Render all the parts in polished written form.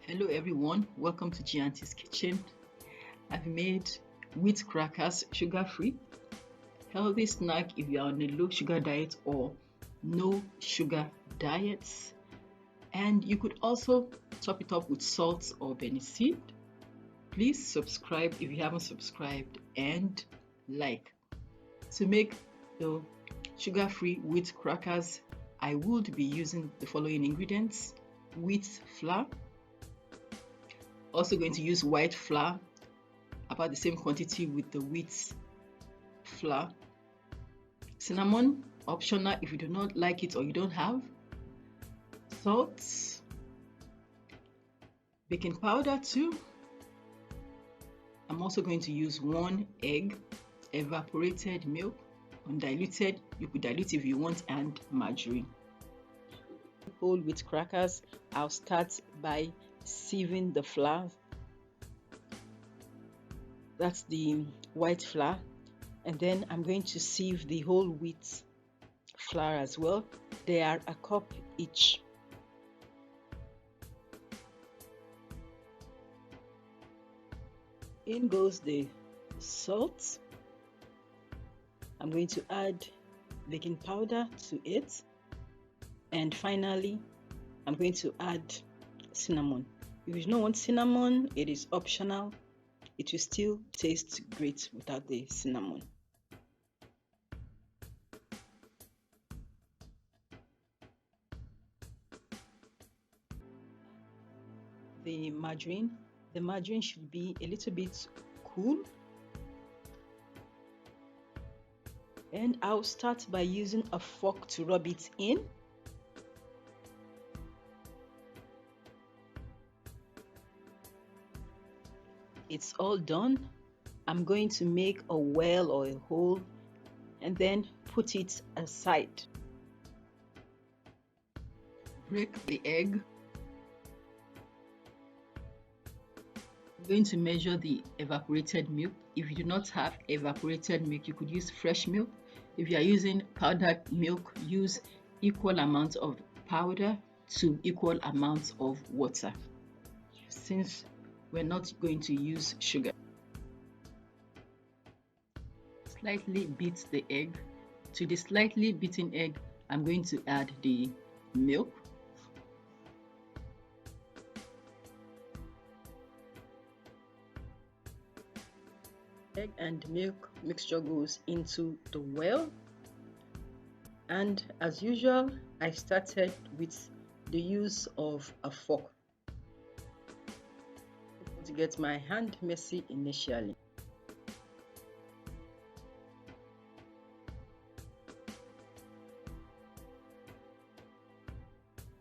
Hello everyone, welcome to Gianti's Kitchen. I've made wheat crackers sugar-free, healthy snack if you're on a low sugar diet or no sugar diets. And you could also top it up with salt or bennicid. Please subscribe if you haven't subscribed and like. To make the sugar-free wheat crackers, I would be using the following ingredients: wheat flour. Also going to use white flour, about the same quantity with the wheat flour. Cinnamon, optional if you do not like it or you don't have. Salt, baking powder too. I'm also going to use 1 egg, evaporated milk, undiluted, you could dilute if you want, and margarine. Whole wheat crackers, I'll start by sieving the flour. That's the white flour, and then I'm going to sieve the whole wheat flour as well. They are a cup each. In goes the salt. I'm going to add baking powder to it, and finally I'm going to add cinnamon. If you don't want cinnamon, it is optional. It will still taste great without the cinnamon. The margarine should be a little bit cool, and I'll start by using a fork to rub it in. It's all done. I'm going to make a well or a hole and then put it aside. Break the egg. I'm going to measure the evaporated milk. If you do not have evaporated milk, you could use fresh milk. If you are using powdered milk, use equal amounts of powder to equal amounts of water, since we're not going to use sugar. Slightly beat the egg. To the slightly beaten egg, I'm going to add the milk. Egg and milk mixture goes into the well, and as usual I started with the use of a fork to get my hand messy initially.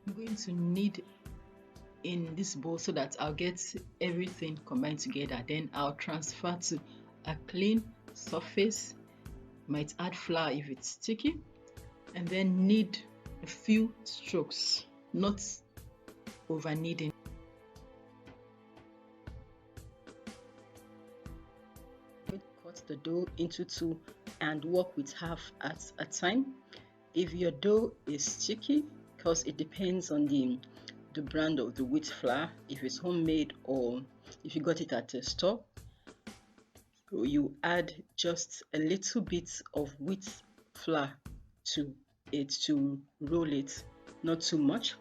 I'm going to knead in this bowl so that I'll get everything combined together. Then I'll transfer to a clean surface. Might add flour if it's sticky, and then knead a few strokes, not over kneading. Cut the dough into two and work with half at a time. If your dough is sticky, because it depends on the brand of the wheat flour, if it's homemade or if you got it at a store, you add just a little bit of wheat flour to it to roll it, not too much.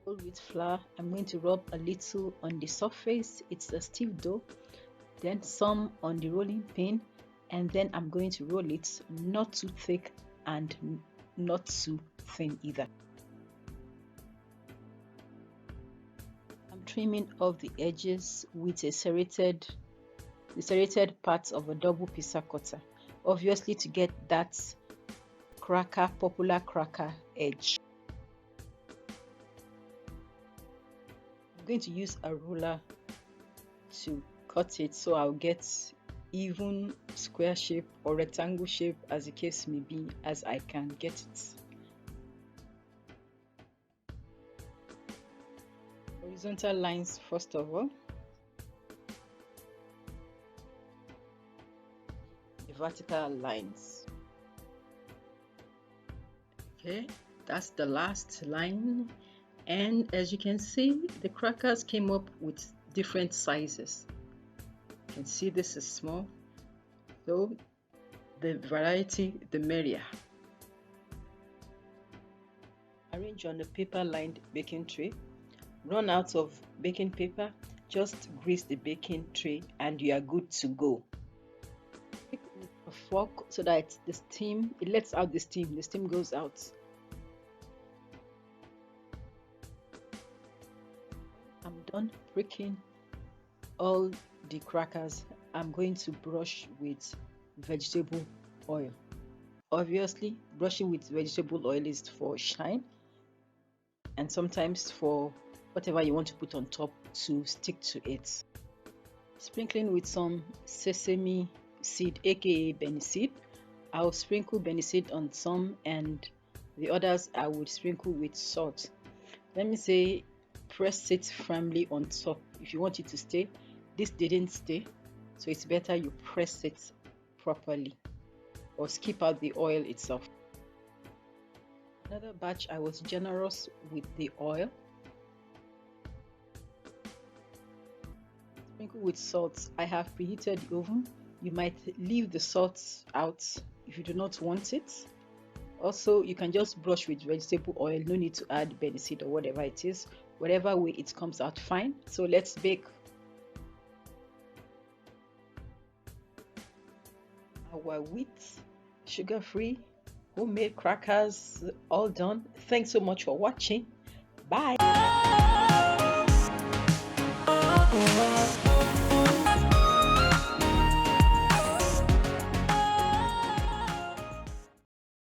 Whole wheat flour, I'm going to rub a little on the surface. It's a stiff dough, then some on the rolling pin, and then I'm going to roll it not too thick and not too thin either. I'm trimming off the edges with the serrated parts of a double pizza cutter, obviously to get that popular cracker edge. I'm going to use a ruler to cut it so I'll get even square shape or rectangle shape, as the case may be, as I can get it. Horizontal lines first of all, the vertical lines. Okay, that's the last line. And as you can see, the crackers came up with different sizes. You can see this is small, so the variety the merrier. Arrange on a paper-lined baking tray. Run out of baking paper, just grease the baking tray and you are good to go. Pick with a fork so that it lets out the steam goes out. I'm done breaking all the crackers. I'm going to brush with vegetable oil. Obviously, brushing with vegetable oil is for shine and sometimes for whatever you want to put on top to stick to it. Sprinkling with some sesame seed, aka Benny seed. I'll sprinkle Benny seed on some and the others I would sprinkle with salt. Let me say press it firmly on top if you want it to stay. This didn't stay, so it's better you press it properly or skip out the oil itself. Another batch, I was generous with the oil. Sprinkle with salt. I have preheated the oven. You might leave the salt out if you do not want it. Also, you can just brush with vegetable oil. No need to add Benny seed or whatever it is. Whatever way it comes out fine. So let's bake. Our wheat, sugar-free, homemade crackers all done. Thanks so much for watching. Bye.